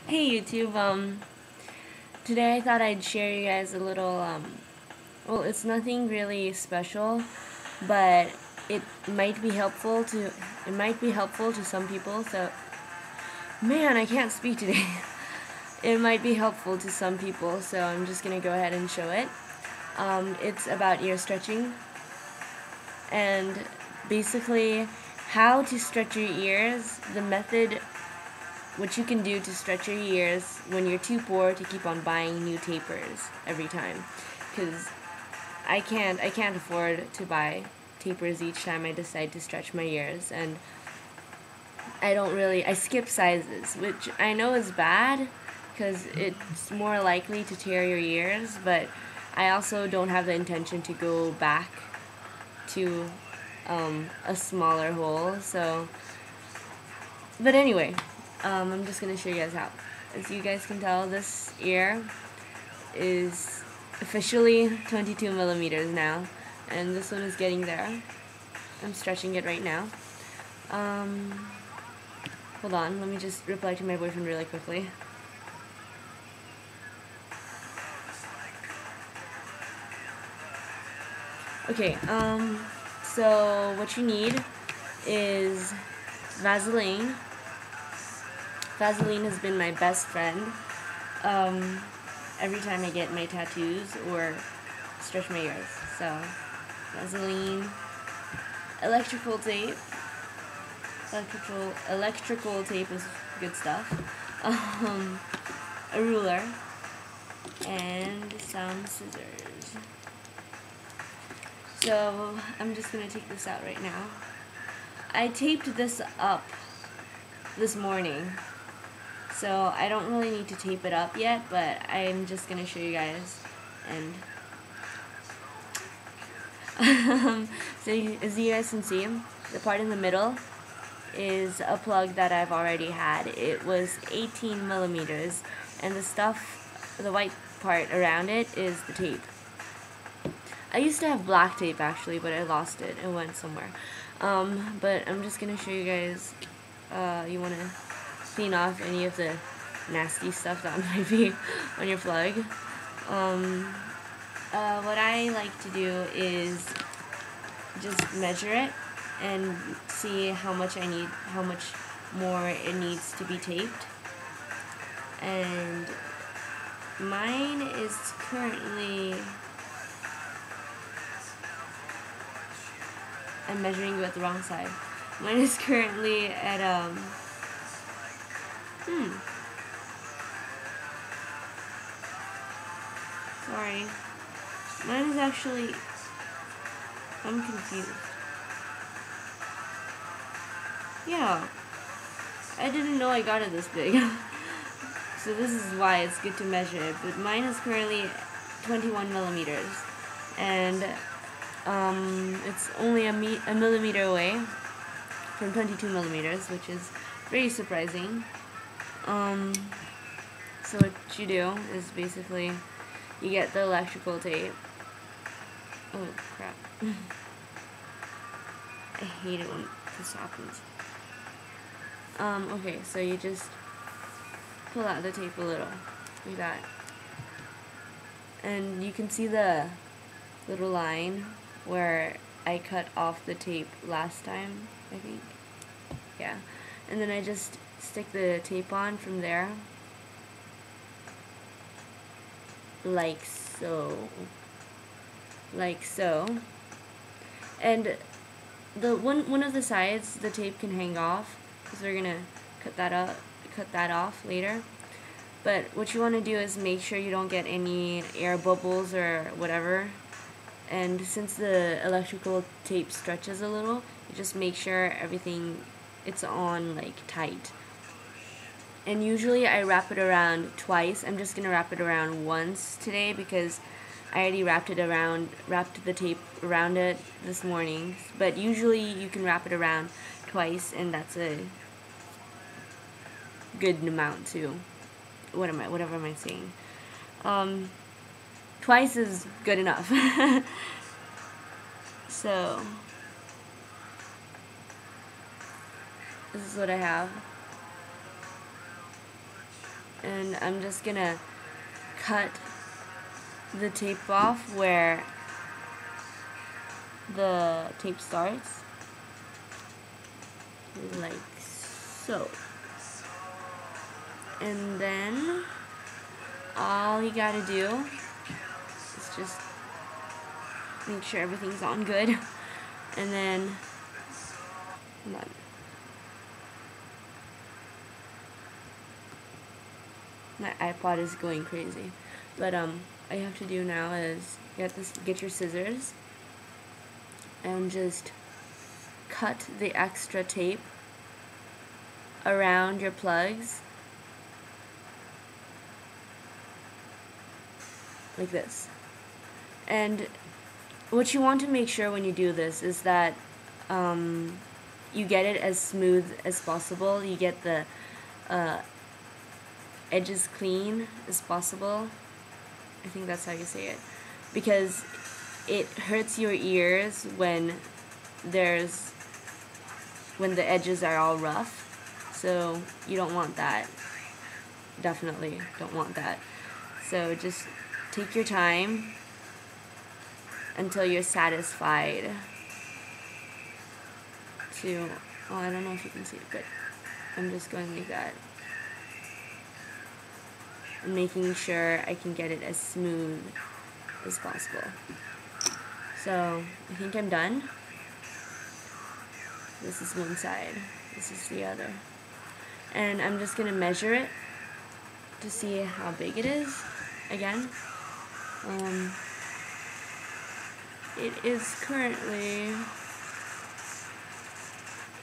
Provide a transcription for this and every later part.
Hey YouTube, today I thought I'd share you guys a little, well, it's nothing really special, but it might be helpful to some people. So, man, I can't speak today. It might be helpful to some people, so I'm just gonna go ahead and show it. It's about ear stretching, and basically how to stretch your ears, the method, what you can do to stretch your ears when you're too poor to keep on buying new tapers every time, because I can't afford to buy tapers each time I decide to stretch my ears, and I skip sizes, which I know is bad because it's more likely to tear your ears, but I also don't have the intention to go back to a smaller hole. So, but anyway, I'm just gonna show you guys how. As you guys can tell, this ear is officially 22 millimeters now, and this one is getting there. I'm stretching it right now. Hold on, let me just reply to my boyfriend really quickly. Okay, so what you need is Vaseline. Vaseline has been my best friend every time I get my tattoos or stretch my ears. So, Vaseline, electrical tape. Electrical tape is good stuff. A ruler and some scissors. So I'm just gonna take this out right now. I taped this up this morning, so I don't really need to tape it up yet, but I'm just gonna show you guys. And so as you guys can see, the part in the middle is a plug that I've already had. It was 18 millimeters, and the white part around it is the tape. I used to have black tape actually, but I lost it. It went somewhere. But I'm just gonna show you guys. You want to clean off any of the nasty stuff that might be on your plug. What I like to do is just measure it and see how much more it needs to be taped. And mine is currently, I'm measuring with the wrong side. Mine is currently at sorry. Mine is actually, I'm confused. Yeah, I didn't know I got it this big. So this is why it's good to measure it. But mine is currently 21 millimeters, and it's only a millimeter away from 22 millimeters, which is very surprising. So what you do is basically you get the electrical tape. Oh crap. I hate it when this happens. Okay, so you just pull out the tape a little, like that. And you can see the little line where I cut off the tape last time, I think. Yeah. And then I just stick the tape on from there. Like so. Like so. And the one of the sides, the tape can hang off, because we're gonna cut that off later. But what you want to do is make sure you don't get any air bubbles or whatever. And since the electrical tape stretches a little, you just make sure everything it's on like tight. And usually I wrap it around twice. I'm just gonna wrap it around once today because I already wrapped the tape around it this morning. But usually you can wrap it around twice, and that's a good amount too. Whatever am I saying? Twice is good enough. So this is what I have. and I'm just gonna cut the tape off where the tape starts, like so. And then all you gotta do is just make sure everything's on good, and then hold on. My iPod is going crazy, but all you have to do now is get your scissors and just cut the extra tape around your plugs like this. And what you want to make sure when you do this is that you get it as smooth as possible. You get the edges clean as possible. I think that's how you say it, because it hurts your ears when the edges are all rough. So you don't want that. Definitely don't want that. So just take your time until you're satisfied to, oh, I don't know if you can see it, but I'm just going like that. I'm making sure I can get it as smooth as possible. So I think I'm done. This is one side, this is the other. And I'm just gonna measure it to see how big it is again. It is currently,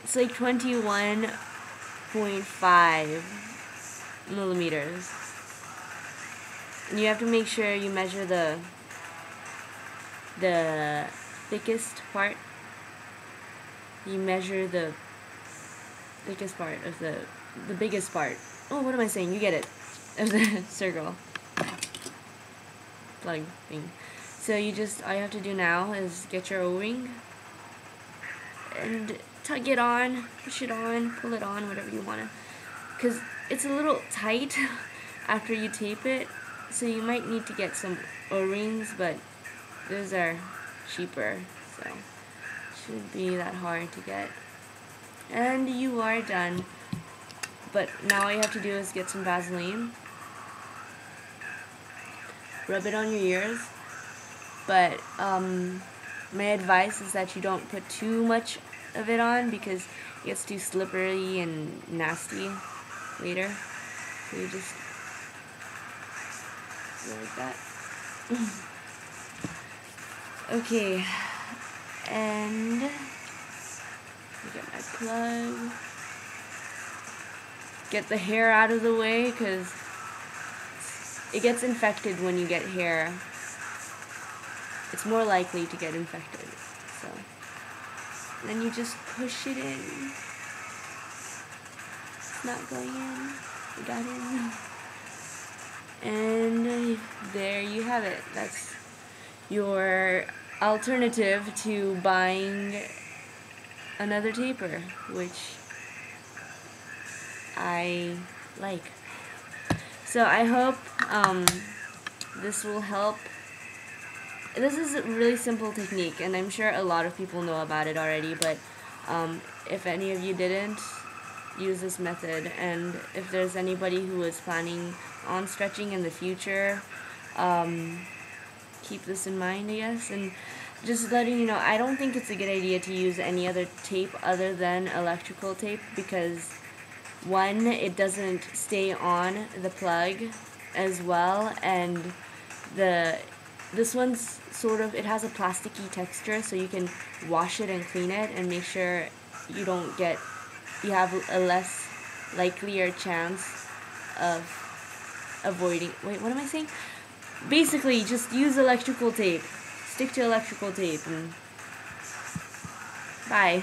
it's like 21.5 millimeters. And you have to make sure you measure the thickest part. You measure the thickest part of the biggest part. Oh, what am I saying? You get it. Of the circle plug thing. So all you have to do now is get your O-ring and tug it on, push it on, pull it on, whatever you wanna, because it's a little tight after you tape it. So you might need to get some O-rings, but those are cheaper, so it shouldn't be that hard to get. And you are done. But now all you have to do is get some Vaseline, rub it on your ears, but my advice is that you don't put too much of it on because it gets too slippery and nasty later. So you just go like that. Okay, and get my plug. Get the hair out of the way because it gets infected when you get hair. It's more likely to get infected. So then you just push it in. It's not going in. It got in. And there you have it. That's your alternative to buying another taper, which I like. So I hope this will help. This is a really simple technique, and I'm sure a lot of people know about it already, but if any of you didn't, use this method. And if there's anybody who is planning on stretching in the future, keep this in mind, I guess. And just letting you know, I don't think it's a good idea to use any other tape other than electrical tape, because one, it doesn't stay on the plug as well, and this one's sort of, it has a plasticky texture, so you can wash it and clean it and make sure you have a less likelier chance of avoiding, wait, what am I saying? Basically, just use electrical tape. Stick to electrical tape, and bye.